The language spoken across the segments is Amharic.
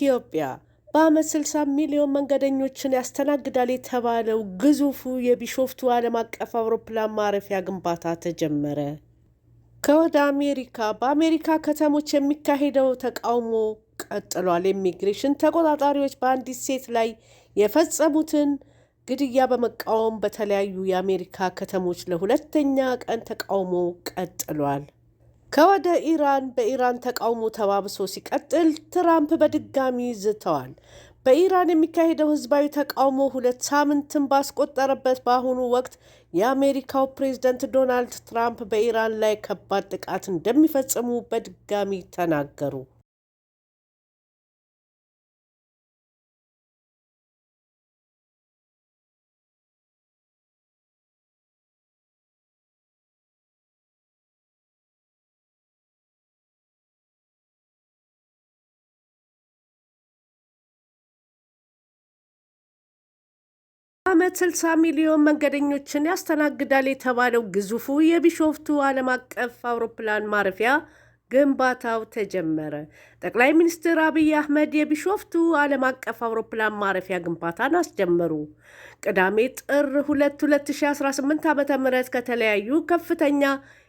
ኢትዮጵያ በዓመት 60 ሚሊዮን መንገደኞችን ያስተናግዳል የተባለው ግዙፉ የቢሾፍቱ ዓለም አቀፍ አውሮፕላን ማረፊያ ግንባታ ተጀመረ። ከወደ አሜሪካ በአሜሪካ ከተሞች የሚካሄደው ተቃውሞ ቀጥሏል። ኢሚግሬሽን ተቆጣጣሪዎች በአንዲት ሴት ላይ የፈጸሙትን ግድያ በመቃወም በተለያዩ የአሜሪካ ከተሞች ለሁለተኛ ቀን ተቃውሞ ቀጥሏል። ከወደ ኢራን በኢራን ተቃውሞ ተባብሶ ሲቀጥል ትራምፕ በድጋሚ ዝተዋል። በኢራን የሚካሄደው ህዝባዊ ተቃውሞ 2 ሳምንትን ባስቆጠረበት በአሁኑ ወቅት የአሜሪካው ፕሬዝዳንት ዶናልድ ትራምፕ በኢራን ላይ ከባድ ጥቃት እንደሚፈጽሙ በድጋሚ ተናገሩ። በዓመት 60 ሚሊዮን መንገደኞችን ያስተናግዳል የተባለው ግዙፉ የቢሾፍቱ ዓለም አቀፍ አውሮፕላን ማረፊያ ግንባታው ተጀመረ። ጠቅላይ ሚኒስትር አብይ አህመድ የቢሾፍቱ ዓለም አቀፍ አውሮፕላን ማረፊያ ግንባታን አስጀመሩ። ቅዳሜ ጥር 2 2018 ዓ.ም ከተለያዩ ከፍተኛ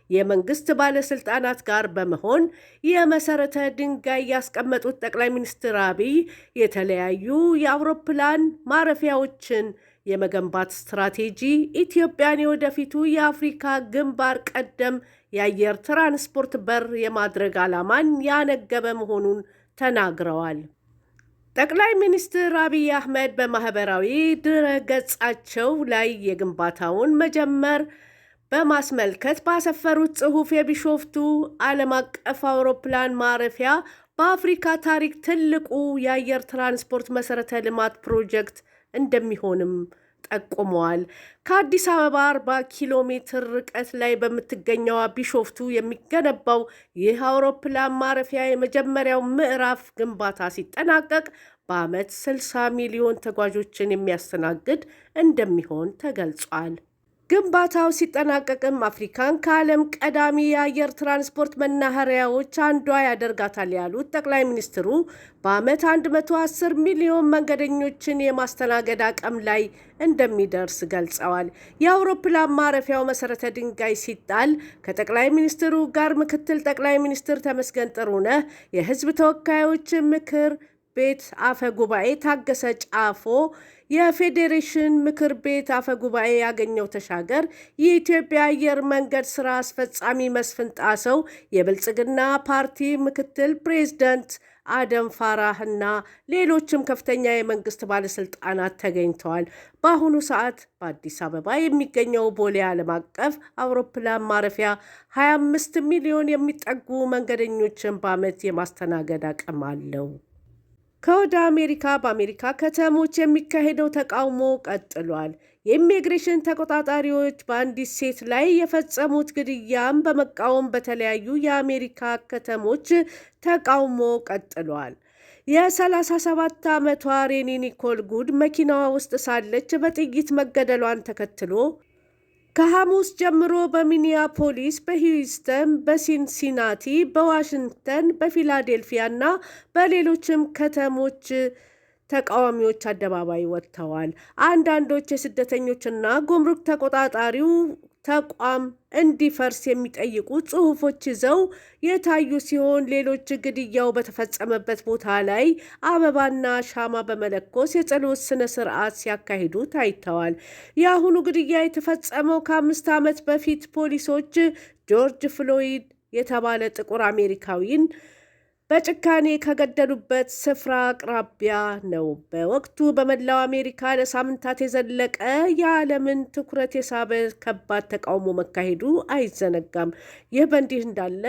የመንግስት ባለስልጣናት ጋር በመሆን የመሰረተ ድንጋይ ያስቀመጡት ጠቅላይ ሚኒስትር አብይ የተለያዩ የአውሮፕላን ማረፊያዎችን የመገንባት ስትራቴጂ ኢትዮጵያን የወደፊቱ የአፍሪካ ግንባር ቀደም የአየር ትራንስፖርት በር የማድረግ ዓላማን ያነገበ መሆኑን ተናግረዋል። ጠቅላይ ሚኒስትር አብይ አህመድ በማህበራዊ ድረገጻቸው ላይ የግንባታውን መጀመር በማስመልከት ባሰፈሩት ጽሑፍ የቢሾፍቱ ዓለም አቀፍ አውሮፕላን ማረፊያ በአፍሪካ ታሪክ ትልቁ የአየር ትራንስፖርት መሰረተ ልማት ፕሮጀክት እንደሚሆንም ጠቁመዋል። ከአዲስ አበባ 40 ኪሎ ሜትር ርቀት ላይ በምትገኘው ቢሾፍቱ የሚገነባው ይህ አውሮፕላን ማረፊያ የመጀመሪያው ምዕራፍ ግንባታ ሲጠናቀቅ በዓመት 60 ሚሊዮን ተጓዦችን የሚያስተናግድ እንደሚሆን ተገልጿል። ግንባታው ሲጠናቀቅም አፍሪካን ከዓለም ቀዳሚ የአየር ትራንስፖርት መናኸሪያዎች አንዷ ያደርጋታል ያሉት ጠቅላይ ሚኒስትሩ በዓመት 110 ሚሊዮን መንገደኞችን የማስተናገድ አቅም ላይ እንደሚደርስ ገልጸዋል። የአውሮፕላን ማረፊያው መሰረተ ድንጋይ ሲጣል ከጠቅላይ ሚኒስትሩ ጋር ምክትል ጠቅላይ ሚኒስትር ተመስገን ጥሩነህ፣ የህዝብ ተወካዮች ምክር ቤት አፈ ጉባኤ ታገሰ ጫፎ፣ የፌዴሬሽን ምክር ቤት አፈ ጉባኤ ያገኘው ተሻገር፣ የኢትዮጵያ አየር መንገድ ስራ አስፈጻሚ መስፍን ጣሰው፣ የብልጽግና ፓርቲ ምክትል ፕሬዝዳንት አደም ፋራህ እና ሌሎችም ከፍተኛ የመንግስት ባለስልጣናት ተገኝተዋል። በአሁኑ ሰዓት በአዲስ አበባ የሚገኘው ቦሌ ዓለም አቀፍ አውሮፕላን ማረፊያ 25 ሚሊዮን የሚጠጉ መንገደኞችን በዓመት የማስተናገድ አቅም አለው። ከወደ አሜሪካ በአሜሪካ ከተሞች የሚካሄደው ተቃውሞ ቀጥሏል። የኢሚግሬሽን ተቆጣጣሪዎች በአንዲት ሴት ላይ የፈጸሙት ግድያን በመቃወም በተለያዩ የአሜሪካ ከተሞች ተቃውሞ ቀጥሏል። የ37 ዓመቷ ሬኒ ኒኮል ጉድ መኪናዋ ውስጥ ሳለች በጥይት መገደሏን ተከትሎ ከሐሙስ ጀምሮ በሚኒያፖሊስ፣ በሂውስተን፣ በሲንሲናቲ፣ በዋሽንግተን፣ በፊላዴልፊያ እና በሌሎችም ከተሞች ተቃዋሚዎች አደባባይ ወጥተዋል። አንዳንዶች የስደተኞችና ጉምሩክ ተቆጣጣሪው ተቋም እንዲፈርስ የሚጠይቁ ጽሑፎች ይዘው የታዩ ሲሆን ሌሎች ግድያው በተፈጸመበት ቦታ ላይ አበባና ሻማ በመለኮስ የጸሎት ስነ ስርዓት ሲያካሂዱ ታይተዋል። የአሁኑ ግድያ የተፈጸመው ከ5 ዓመት በፊት ፖሊሶች ጆርጅ ፍሎይድ የተባለ ጥቁር አሜሪካዊን በጭካኔ ከገደሉበት ስፍራ አቅራቢያ ነው። በወቅቱ በመላው አሜሪካ ለሳምንታት የዘለቀ የዓለምን ትኩረት የሳበ ከባድ ተቃውሞ መካሄዱ አይዘነጋም። ይህ በእንዲህ እንዳለ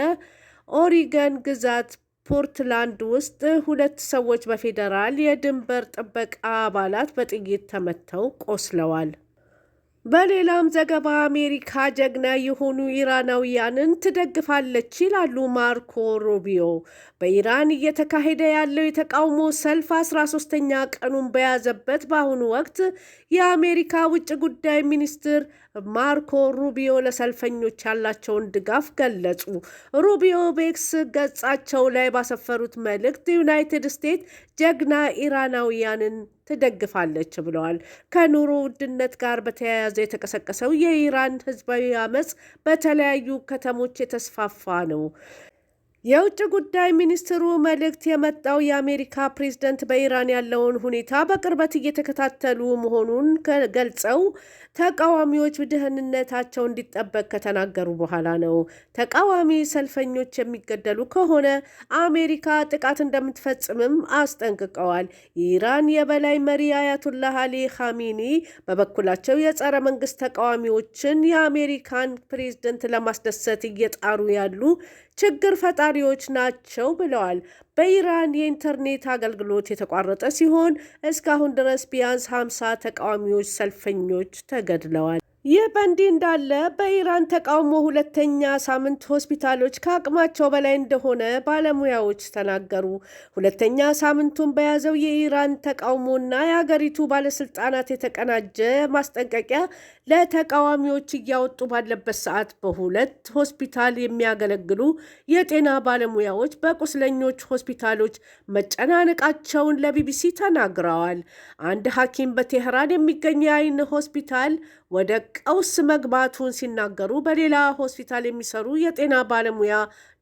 ኦሪገን ግዛት ፖርትላንድ ውስጥ 2 ሰዎች በፌዴራል የድንበር ጥበቃ አባላት በጥይት ተመተው ቆስለዋል። በሌላም ዘገባ አሜሪካ ጀግና የሆኑ ኢራናውያንን ትደግፋለች ይላሉ ማርኮ ሩቢዮ። በኢራን እየተካሄደ ያለው የተቃውሞ ሰልፍ 13ኛ ቀኑን በያዘበት በአሁኑ ወቅት የአሜሪካ ውጭ ጉዳይ ሚኒስትር ማርኮ ሩቢዮ ለሰልፈኞች ያላቸውን ድጋፍ ገለጹ። ሩቢዮ በኤክስ ገጻቸው ላይ ባሰፈሩት መልእክት ዩናይትድ ስቴትስ ጀግና ኢራናውያንን ትደግፋለች ብለዋል። ከኑሮ ውድነት ጋር በተያያዘ የተቀሰቀሰው የኢራን ህዝባዊ አመፅ በተለያዩ ከተሞች የተስፋፋ ነው። የውጭ ጉዳይ ሚኒስትሩ መልእክት የመጣው የአሜሪካ ፕሬዝደንት በኢራን ያለውን ሁኔታ በቅርበት እየተከታተሉ መሆኑን ገልጸው ተቃዋሚዎች ደህንነታቸው እንዲጠበቅ ከተናገሩ በኋላ ነው። ተቃዋሚ ሰልፈኞች የሚገደሉ ከሆነ አሜሪካ ጥቃት እንደምትፈጽምም አስጠንቅቀዋል። የኢራን የበላይ መሪ አያቱላህ አሊ ኻሜኒ በበኩላቸው የጸረ መንግስት ተቃዋሚዎችን የአሜሪካን ፕሬዝደንት ለማስደሰት እየጣሩ ያሉ ችግር ፈጣሪዎች ናቸው ብለዋል። በኢራን የኢንተርኔት አገልግሎት የተቋረጠ ሲሆን እስካሁን ድረስ ቢያንስ 50 ተቃዋሚዎች ሰልፈኞች ተገድለዋል። ይህ በእንዲህ እንዳለ በኢራን ተቃውሞ ሁለተኛ ሳምንት ሆስፒታሎች ከአቅማቸው በላይ እንደሆነ ባለሙያዎች ተናገሩ። ሁለተኛ ሳምንቱን በያዘው የኢራን ተቃውሞና የሀገሪቱ ባለስልጣናት የተቀናጀ ማስጠንቀቂያ ለተቃዋሚዎች እያወጡ ባለበት ሰዓት በሁለት ሆስፒታል የሚያገለግሉ የጤና ባለሙያዎች በቁስለኞች ሆስፒታሎች መጨናነቃቸውን ለቢቢሲ ተናግረዋል። አንድ ሐኪም በቴህራን የሚገኝ የአይን ሆስፒታል ወደ ቀውስ መግባቱን ሲናገሩ፣ በሌላ ሆስፒታል የሚሰሩ የጤና ባለሙያ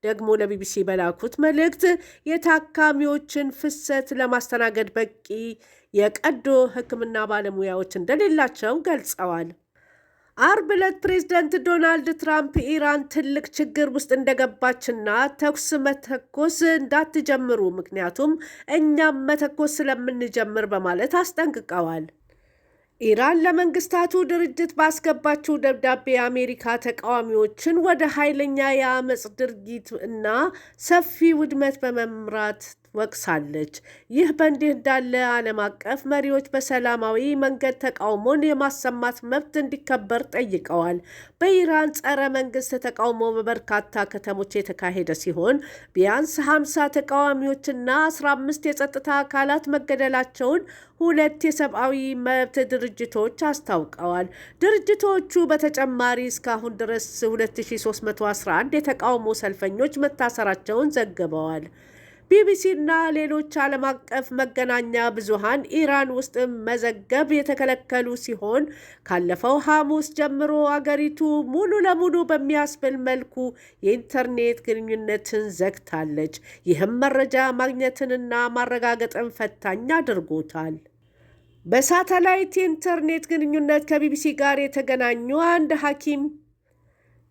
ደግሞ ለቢቢሲ በላኩት መልእክት የታካሚዎችን ፍሰት ለማስተናገድ በቂ የቀዶ ሕክምና ባለሙያዎች እንደሌላቸው ገልጸዋል። አርብ ዕለት ፕሬዝደንት ዶናልድ ትራምፕ ኢራን ትልቅ ችግር ውስጥ እንደገባችና ተኩስ መተኮስ እንዳትጀምሩ ምክንያቱም እኛም መተኮስ ስለምንጀምር በማለት አስጠንቅቀዋል። ኢራን ለመንግስታቱ ድርጅት ባስገባችው ደብዳቤ የአሜሪካ ተቃዋሚዎችን ወደ ኃይለኛ የአመፅ ድርጊት እና ሰፊ ውድመት በመምራት ወቅሳለች። ይህ በእንዲህ እንዳለ ዓለም አቀፍ መሪዎች በሰላማዊ መንገድ ተቃውሞን የማሰማት መብት እንዲከበር ጠይቀዋል። በኢራን ጸረ መንግስት ተቃውሞ በበርካታ ከተሞች የተካሄደ ሲሆን ቢያንስ 50 ተቃዋሚዎችና 15 የጸጥታ አካላት መገደላቸውን ሁለት የሰብአዊ መብት ድርጅቶች አስታውቀዋል። ድርጅቶቹ በተጨማሪ እስካሁን ድረስ 2311 የተቃውሞ ሰልፈኞች መታሰራቸውን ዘግበዋል። ቢቢሲ እና ሌሎች ዓለም አቀፍ መገናኛ ብዙሃን ኢራን ውስጥ መዘገብ የተከለከሉ ሲሆን ካለፈው ሐሙስ ጀምሮ አገሪቱ ሙሉ ለሙሉ በሚያስብል መልኩ የኢንተርኔት ግንኙነትን ዘግታለች። ይህም መረጃ ማግኘትንና ማረጋገጥን ፈታኝ አድርጎታል። በሳተላይት የኢንተርኔት ግንኙነት ከቢቢሲ ጋር የተገናኙ አንድ ሐኪም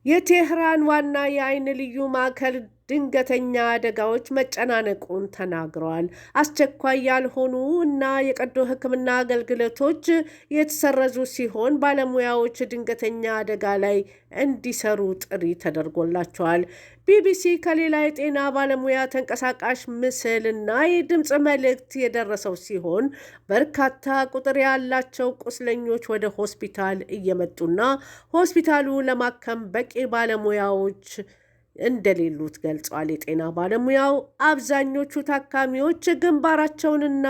የቴህራን ዋና የአይን ልዩ ማዕከል ድንገተኛ አደጋዎች መጨናነቁን ተናግረዋል። አስቸኳይ ያልሆኑ እና የቀዶ ሕክምና አገልግሎቶች የተሰረዙ ሲሆን ባለሙያዎች ድንገተኛ አደጋ ላይ እንዲሰሩ ጥሪ ተደርጎላቸዋል። ቢቢሲ ከሌላ የጤና ባለሙያ ተንቀሳቃሽ ምስል እና የድምፅ መልእክት የደረሰው ሲሆን በርካታ ቁጥር ያላቸው ቁስለኞች ወደ ሆስፒታል እየመጡና ሆስፒታሉ ለማከም በቂ ባለሙያዎች እንደሌሉት ገልጿል። የጤና ባለሙያው አብዛኞቹ ታካሚዎች ግንባራቸውንና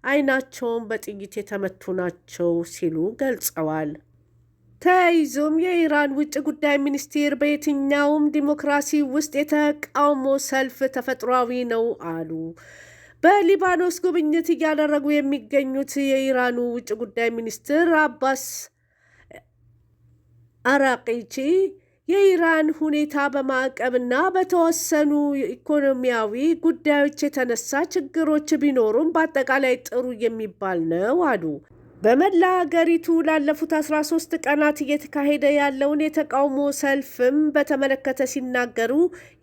አይናቸውን በጥይት የተመቱ ናቸው ሲሉ ገልጸዋል። ተያይዞም የኢራን ውጭ ጉዳይ ሚኒስቴር በየትኛውም ዲሞክራሲ ውስጥ የተቃውሞ ሰልፍ ተፈጥሯዊ ነው አሉ። በሊባኖስ ጉብኝት እያደረጉ የሚገኙት የኢራኑ ውጭ ጉዳይ ሚኒስትር አባስ አራቂቺ የኢራን ሁኔታ በማዕቀብና በተወሰኑ ኢኮኖሚያዊ ጉዳዮች የተነሳ ችግሮች ቢኖሩም በአጠቃላይ ጥሩ የሚባል ነው አሉ። በመላ ሀገሪቱ ላለፉት 13 ቀናት እየተካሄደ ያለውን የተቃውሞ ሰልፍም በተመለከተ ሲናገሩ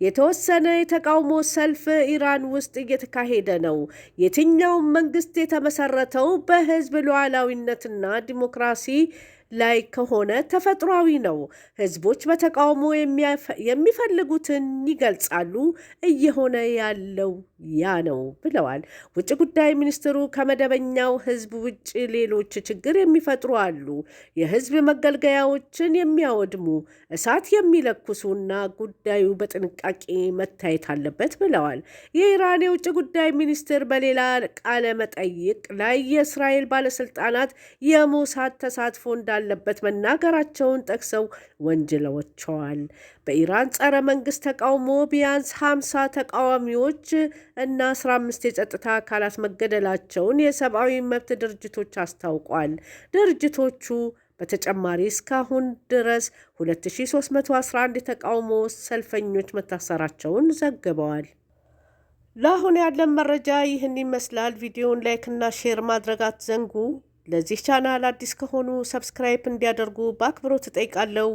የተወሰነ የተቃውሞ ሰልፍ ኢራን ውስጥ እየተካሄደ ነው። የትኛውም መንግስት የተመሰረተው በህዝብ ሉዓላዊነትና ዲሞክራሲ ላይ ከሆነ ተፈጥሯዊ ነው። ህዝቦች በተቃውሞ የሚፈልጉትን ይገልጻሉ። እየሆነ ያለው ያ ነው ብለዋል። ውጭ ጉዳይ ሚኒስትሩ ከመደበኛው ህዝብ ውጭ ሌሎች ችግር የሚፈጥሩ አሉ፣ የህዝብ መገልገያዎችን የሚያወድሙ፣ እሳት የሚለኩሱና ጉዳዩ በጥንቃቄ መታየት አለበት ብለዋል። የኢራን የውጭ ጉዳይ ሚኒስትር በሌላ ቃለ መጠይቅ ላይ የእስራኤል ባለስልጣናት የሞሳድ ተሳትፎ እንዳለ እንዳለበት መናገራቸውን ጠቅሰው ወንጅለዋቸዋል። በኢራን ጸረ መንግስት ተቃውሞ ቢያንስ 50 ተቃዋሚዎች እና 15 የጸጥታ አካላት መገደላቸውን የሰብአዊ መብት ድርጅቶች አስታውቋል። ድርጅቶቹ በተጨማሪ እስካሁን ድረስ 2311 የተቃውሞ ሰልፈኞች መታሰራቸውን ዘግበዋል። ለአሁን ያለን መረጃ ይህን ይመስላል። ቪዲዮውን ላይክ እና ሼር ማድረግ አትዘንጉ። ለዚህ ቻናል አዲስ ከሆኑ ሰብስክራይብ እንዲያደርጉ በአክብሮት እጠይቃለሁ።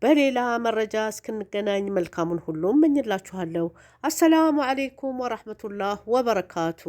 በሌላ መረጃ እስክንገናኝ መልካሙን ሁሉ እመኝላችኋለሁ። አሰላሙ አሌይኩም ወራህመቱላህ ወበረካቱ።